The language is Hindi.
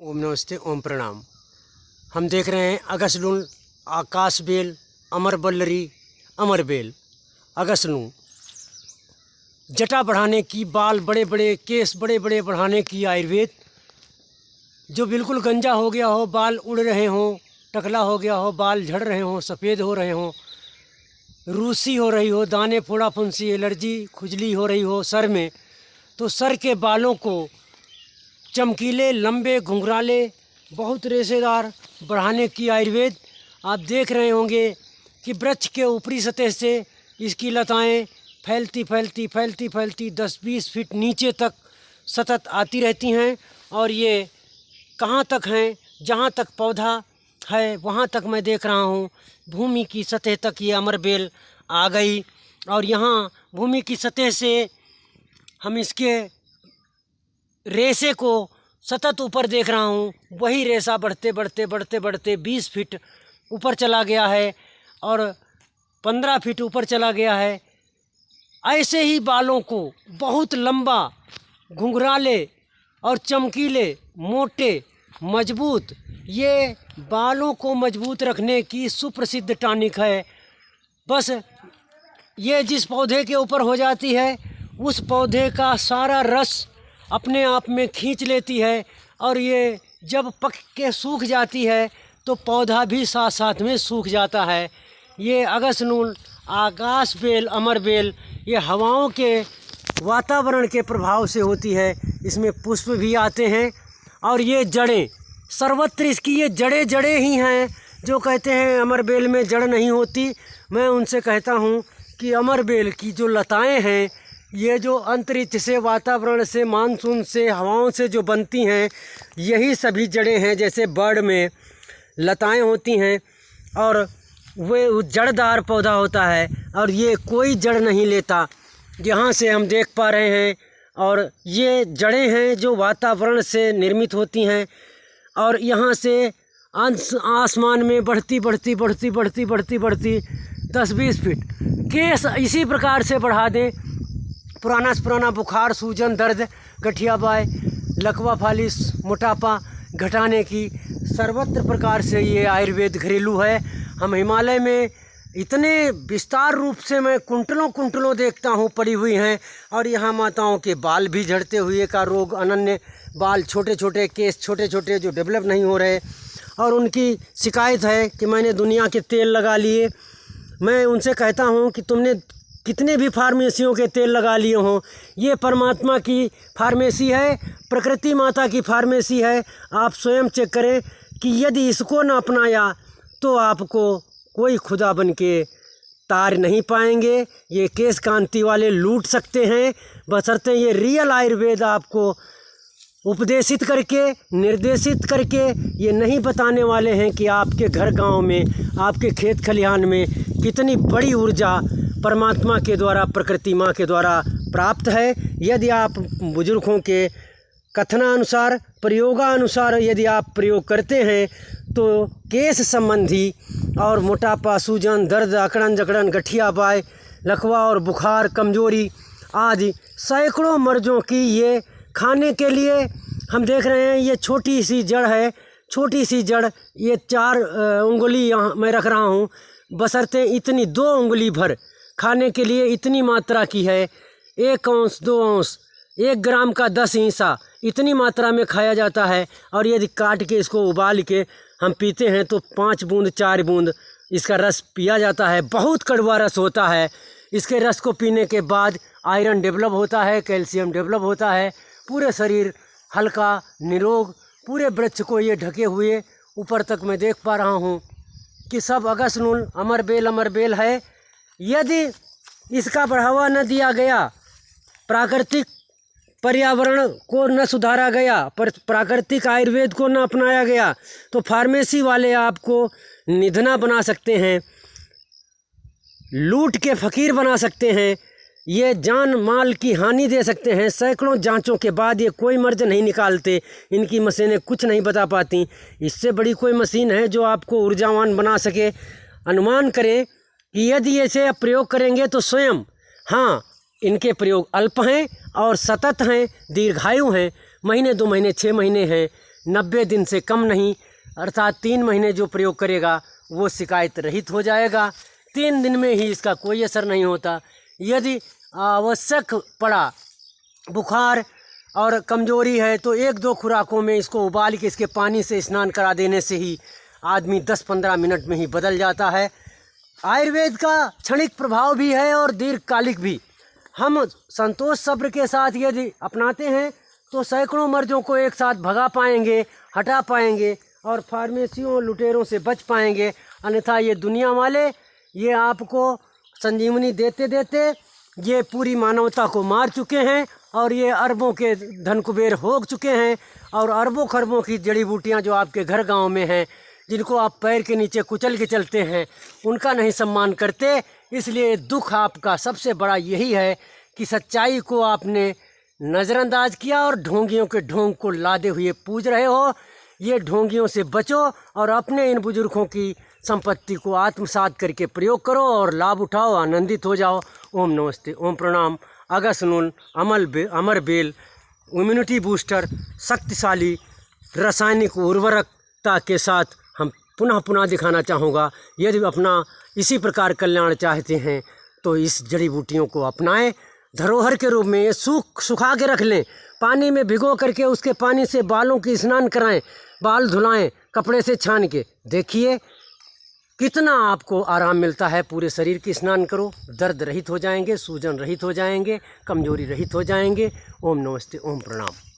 ओम नमस्ते, ओम प्रणाम। हम देख रहे हैं अगसलून, आकाश बेल, अमर बल्लरी, अमर बेल। अगसलून जटा बढ़ाने की, बाल बड़े बड़े, केस बड़े बड़े बढ़ाने की आयुर्वेद। जो बिल्कुल गंजा हो गया हो, बाल उड़ रहे हों, टकला हो गया हो, बाल झड़ रहे हों, सफ़ेद हो रहे हों, रूसी हो रही हो, दाने फोड़ा फुंसी, एलर्जी, खुजली हो रही हो सर में, तो सर के बालों को चमकीले, लंबे, घुंघराले, बहुत रेशेदार बढ़ाने की आयुर्वेद। आप देख रहे होंगे कि वृक्ष के ऊपरी सतह से इसकी लताएं फैलती फैलती फैलती फैलती 10-20 फीट नीचे तक सतत आती रहती हैं। और ये कहाँ तक हैं? जहाँ तक पौधा है वहाँ तक मैं देख रहा हूँ। भूमि की सतह तक ये अमर बेल आ गई और यहाँ भूमि की सतह से हम इसके रेशे को सतत ऊपर देख रहा हूँ। वही रेशा बढ़ते बढ़ते बढ़ते बढ़ते 20 फीट ऊपर चला गया है और 15 फीट ऊपर चला गया है। ऐसे ही बालों को बहुत लंबा, घुंघराले और चमकीले, मोटे, मजबूत, ये बालों को मजबूत रखने की सुप्रसिद्ध टॉनिक है। बस ये जिस पौधे के ऊपर हो जाती है उस पौधे का सारा रस अपने आप में खींच लेती है और ये जब पक के सूख जाती है तो पौधा भी साथ साथ में सूख जाता है। ये अगसलून, आकाश बेल, अमर बेल, ये हवाओं के, वातावरण के प्रभाव से होती है। इसमें पुष्प भी आते हैं और ये जड़ें सर्वत्र इसकी, ये जड़ें ही हैं। जो कहते हैं अमर बेल में जड़ नहीं होती, मैं उनसे कहता हूँ कि अमर बेल की जो लताएं हैं, ये जो अंतरिक्ष से, वातावरण से, मानसून से, हवाओं से जो बनती हैं, यही सभी जड़ें हैं। जैसे बर्ड में लताएं होती हैं और वे जड़दार पौधा होता है और ये कोई जड़ नहीं लेता, यहाँ से हम देख पा रहे हैं। और ये जड़ें हैं जो वातावरण से निर्मित होती हैं और यहाँ से आसमान में बढ़ती बढ़ती बढ़ती बढ़ती बढ़ती बढ़ती 10-20 फीट केस इसी प्रकार से बढ़ा दें। पुराना से पुराना बुखार, सूजन, दर्द, गठिया बाय, लकवा, फालिस, मोटापा घटाने की सर्वत्र प्रकार से ये आयुर्वेद घरेलू है। हम हिमालय में इतने विस्तार रूप से मैं कुंटलों देखता हूँ पड़ी हुई हैं और यहाँ माताओं के बाल भी झड़ते हुए का रोग, अनन्य बाल, छोटे छोटे केस, छोटे छोटे जो डेवलप नहीं हो रहे, और उनकी शिकायत है कि मैंने दुनिया के तेल लगा लिए। मैं उनसे कहता हूँ कि तुमने कितने भी फार्मेसियों के तेल लगा लिए हों, ये परमात्मा की फार्मेसी है, प्रकृति माता की फार्मेसी है। आप स्वयं चेक करें कि यदि इसको ना अपनाया तो आपको कोई खुदा बन के तार नहीं पाएंगे। ये केस कांति वाले लूट सकते हैं, बशर्ते ये रियल आयुर्वेद आपको उपदेशित करके, निर्देशित करके ये नहीं बताने वाले हैं कि आपके घर गांव में, आपके खेत खलिहान में कितनी बड़ी ऊर्जा परमात्मा के द्वारा, प्रकृति माँ के द्वारा प्राप्त है। यदि आप बुजुर्गों के कथनानुसार, प्रयोगानुसार यदि आप प्रयोग करते हैं तो केस संबंधी और मोटापा, सूजन, दर्द, अकड़न जकड़न, गठिया बाय, लकवा और बुखार, कमजोरी आदि सैकड़ों मर्जों की ये खाने के लिए हम देख रहे हैं। ये छोटी सी जड़ है, छोटी सी जड़, ये 4 उंगली यहाँ मैं रख रहा हूँ, बशर्ते इतनी 2 उंगली भर खाने के लिए इतनी मात्रा की है। 1 औंस, 2 औंस, 1 ग्राम का 10 हिस्सा इतनी मात्रा में खाया जाता है। और यदि काट के इसको उबाल के हम पीते हैं तो 5 बूंद 4 बूंद इसका रस पिया जाता है। बहुत कड़वा रस होता है। इसके रस को पीने के बाद आयरन डेवलप होता है, कैल्शियम डेवलप होता है, पूरे शरीर हल्का, निरोग, पूरे वृक्ष को ये ढके हुए ऊपर तक मैं देख पा रहा हूँ कि सब अगसलून, अमर बेल है। यदि इसका बढ़ावा न दिया गया, प्राकृतिक पर्यावरण को न सुधारा गया, पर प्राकृतिक आयुर्वेद को न अपनाया गया, तो फार्मेसी वाले आपको निधना बना सकते हैं, लूट के फ़कीर बना सकते हैं, ये जान माल की हानि दे सकते हैं। सैकड़ों जांचों के बाद ये कोई मर्ज नहीं निकालते, इनकी मशीनें कुछ नहीं बता पाती। इससे बड़ी कोई मशीन है जो आपको ऊर्जावान बना सके? अनुमान करें कि यदि ऐसे आप प्रयोग करेंगे तो स्वयं, हाँ, इनके प्रयोग अल्प हैं और सतत हैं, दीर्घायु हैं, महीने 2 महीने 6 महीने हैं, 90 दिन से कम नहीं, अर्थात 3 महीने जो प्रयोग करेगा वो शिकायत रहित हो जाएगा। 3 दिन में ही इसका कोई असर नहीं होता। यदि आवश्यक पड़ा, बुखार और कमजोरी है, तो 1-2 खुराकों में इसको उबाल के इसके पानी से स्नान करा देने से ही आदमी 10-15 मिनट में ही बदल जाता है। आयुर्वेद का क्षणिक प्रभाव भी है और दीर्घकालिक भी। हम संतोष सब्र के साथ यदि अपनाते हैं तो सैकड़ों मर्जों को एक साथ भगा पाएंगे, हटा पाएंगे और फार्मेसियों लुटेरों से बच पाएंगे। अन्यथा ये दुनिया वाले ये आपको संजीवनी देते देते ये पूरी मानवता को मार चुके हैं और ये अरबों के धन कुबेर हो चुके हैं। और अरबों खरबों की जड़ी बूटियाँ जो आपके घर गांव में हैं, जिनको आप पैर के नीचे कुचल के चलते हैं, उनका नहीं सम्मान करते। इसलिए दुख आपका सबसे बड़ा यही है कि सच्चाई को आपने नज़रअंदाज किया और ढोंगियों के ढोंग को लादे हुए पूज रहे हो। ये ढोंगियों से बचो और अपने इन बुजुर्गों की संपत्ति को आत्मसात करके प्रयोग करो और लाभ उठाओ, आनंदित हो जाओ। ओम नमस्ते, ओम प्रणाम। अगस्त्यनून अमर बेल इम्यूनिटी बूस्टर, शक्तिशाली रासायनिक उर्वरकता के साथ हम पुनः दिखाना चाहूँगा। यदि अपना इसी प्रकार कल्याण चाहते हैं तो इस जड़ी बूटियों को अपनाएं। धरोहर के रूप में ये सुखा के रख लें, पानी में भिगो करके उसके पानी से बालों की स्नान कराएं, बाल धुलाएं कपड़े से छान के। देखिए कितना आपको आराम मिलता है। पूरे शरीर की स्नान करो, दर्द रहित हो जाएंगे, सूजन रहित हो जाएंगे, कमजोरी रहित हो जाएंगे। ओम नमस्ते, ओम प्रणाम।